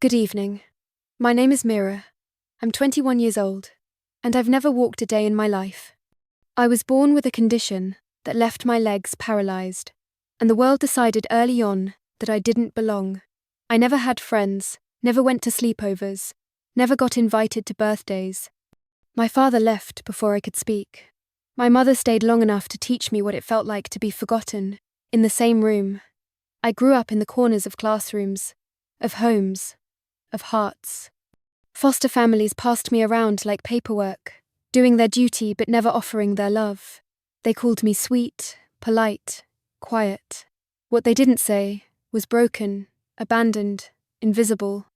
Good evening. My name is Mira. I'm 21 years old, and I've never walked a day in my life. I was born with a condition that left my legs paralyzed, and the world decided early on that I didn't belong. I never had friends, never went to sleepovers, never got invited to birthdays. My father left before I could speak. My mother stayed long enough to teach me what it felt like to be forgotten, in the same room. I grew up in the corners of classrooms, of homes, of hearts. Foster families passed me around like paperwork, doing their duty but never offering their love. They called me sweet, polite, quiet. What they didn't say was broken, abandoned, invisible.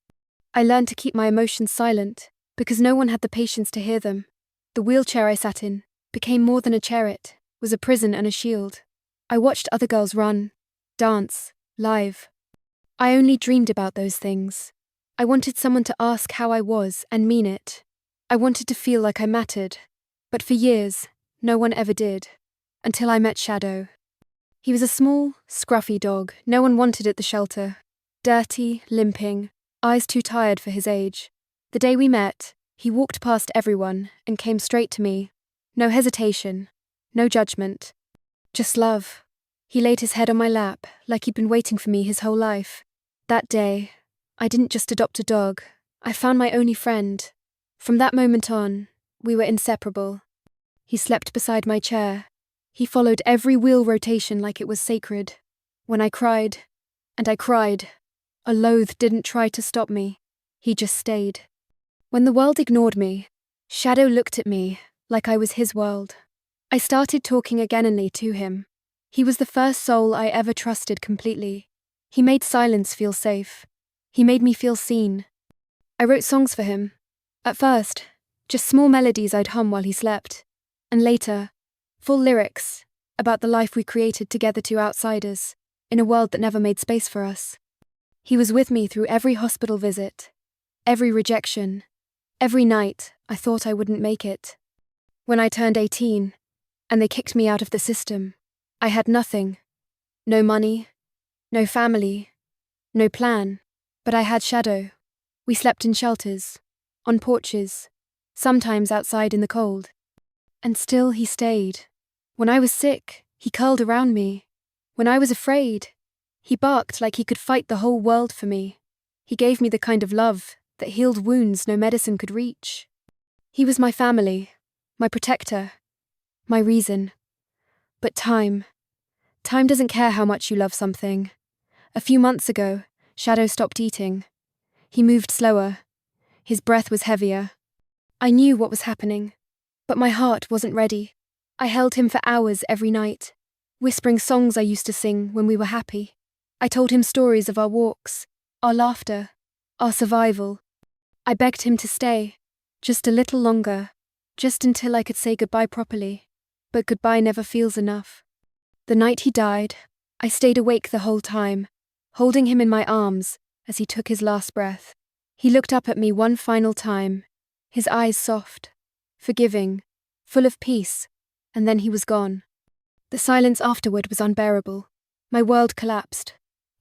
I learned to keep my emotions silent because no one had the patience to hear them. The wheelchair I sat in became more than a chair, it was a prison and a shield. I watched other girls run, dance, live. I only dreamed about those things. I wanted someone to ask how I was and mean it. I wanted to feel like I mattered. But for years, no one ever did. Until I met Shadow. He was a small, scruffy dog no one wanted at the shelter. Dirty, limping, eyes too tired for his age. The day we met, he walked past everyone and came straight to me. No hesitation, no judgment. Just love. He laid his head on my lap like he'd been waiting for me his whole life. That day, I didn't just adopt a dog, I found my only friend. From that moment on, we were inseparable. He slept beside my chair. He followed every wheel rotation like it was sacred. When I cried, and I cried, a loathe didn't try to stop me. He just stayed. When the world ignored me, Shadow looked at me like I was his world. I started talking againly to him. He was the first soul I ever trusted completely. He made silence feel safe. He made me feel seen. I wrote songs for him. At first, just small melodies I'd hum while he slept. And later, full lyrics about the life we created together, two outsiders, in a world that never made space for us. He was with me through every hospital visit, every rejection, every night I thought I wouldn't make it. When I turned 18, and they kicked me out of the system, I had nothing. No money, no family, no plan. But I had Shadow. We slept in shelters, on porches, sometimes outside in the cold. And still he stayed. When I was sick, he curled around me. When I was afraid, he barked like he could fight the whole world for me. He gave me the kind of love that healed wounds no medicine could reach. He was my family, my protector, my reason. But time doesn't care how much you love something. A few months ago, Shadow stopped eating. He moved slower. His breath was heavier. I knew what was happening, but my heart wasn't ready. I held him for hours every night, whispering songs I used to sing when we were happy. I told him stories of our walks, our laughter, our survival. I begged him to stay, just a little longer, just until I could say goodbye properly. But goodbye never feels enough. The night he died, I stayed awake the whole time, holding him in my arms as he took his last breath. He looked up at me one final time, his eyes soft, forgiving, full of peace, and then he was gone. The silence afterward was unbearable. My world collapsed.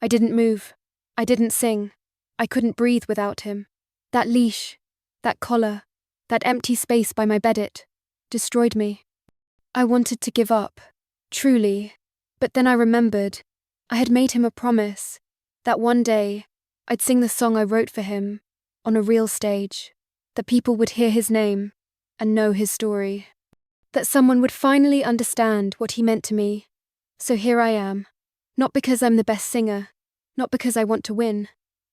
I didn't move. I didn't sing. I couldn't breathe without him. That leash, that collar, that empty space by my bed, it destroyed me. I wanted to give up, truly, but then I remembered I had made him a promise that one day I'd sing the song I wrote for him on a real stage, that people would hear his name and know his story, that someone would finally understand what he meant to me. So here I am, not because I'm the best singer, not because I want to win.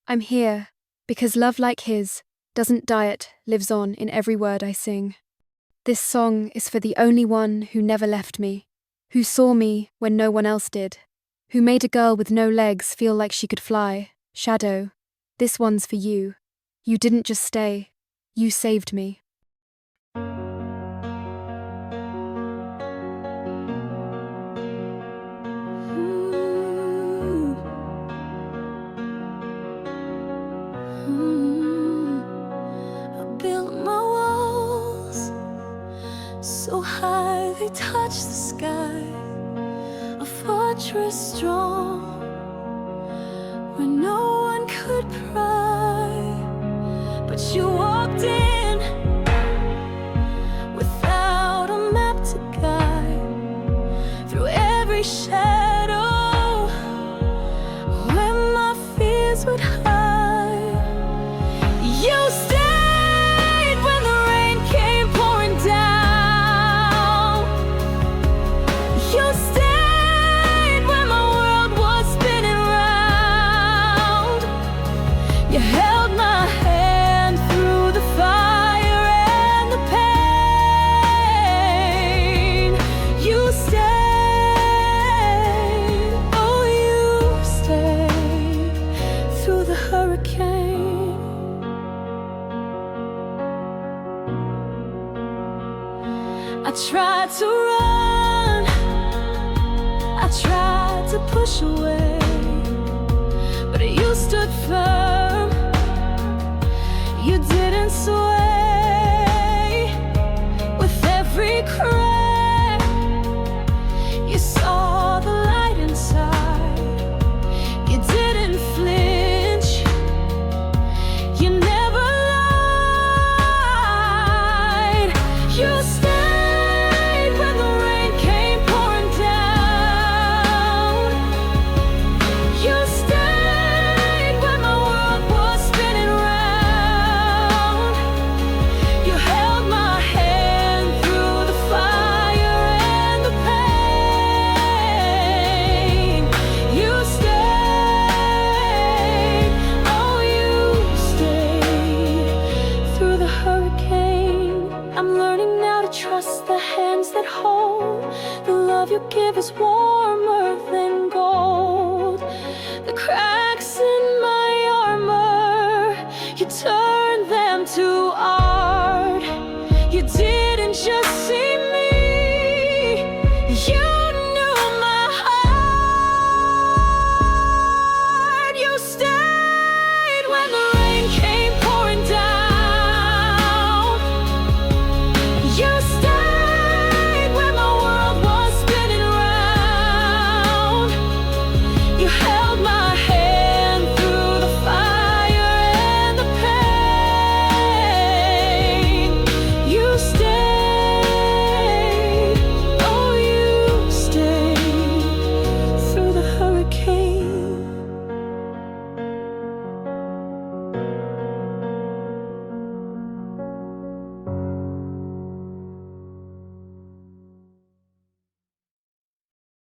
I'm here because love like his doesn't die, it lives on in every word I sing. This song is for the only one who never left me, who saw me when no one else did, who made a girl with no legs feel like she could fly. Shadow, this one's for you. You didn't just stay, you saved me. I built my walls so high they touch the sky, a fortress strong where no one could pry. but you walked in without a map to guide through every shadow where my fears would hide. You stayed when the rain came pouring down. You stayed when my world was spinning round. You held my hand through the fire and the pain. You stayed, oh you stayed through the hurricane. I tried to run, I tried to push away, but you stood firm, you didn't sway. With every crack, you saw the light inside. You didn't flinch, you never lied. You stayed when the rain came pouring down. You stayed when my world was spinning round. You held my hand through the fire and the pain. You stayed, oh you stayed through the hurricane. I'm learning now to trust the hands that hold. The love you give is warm.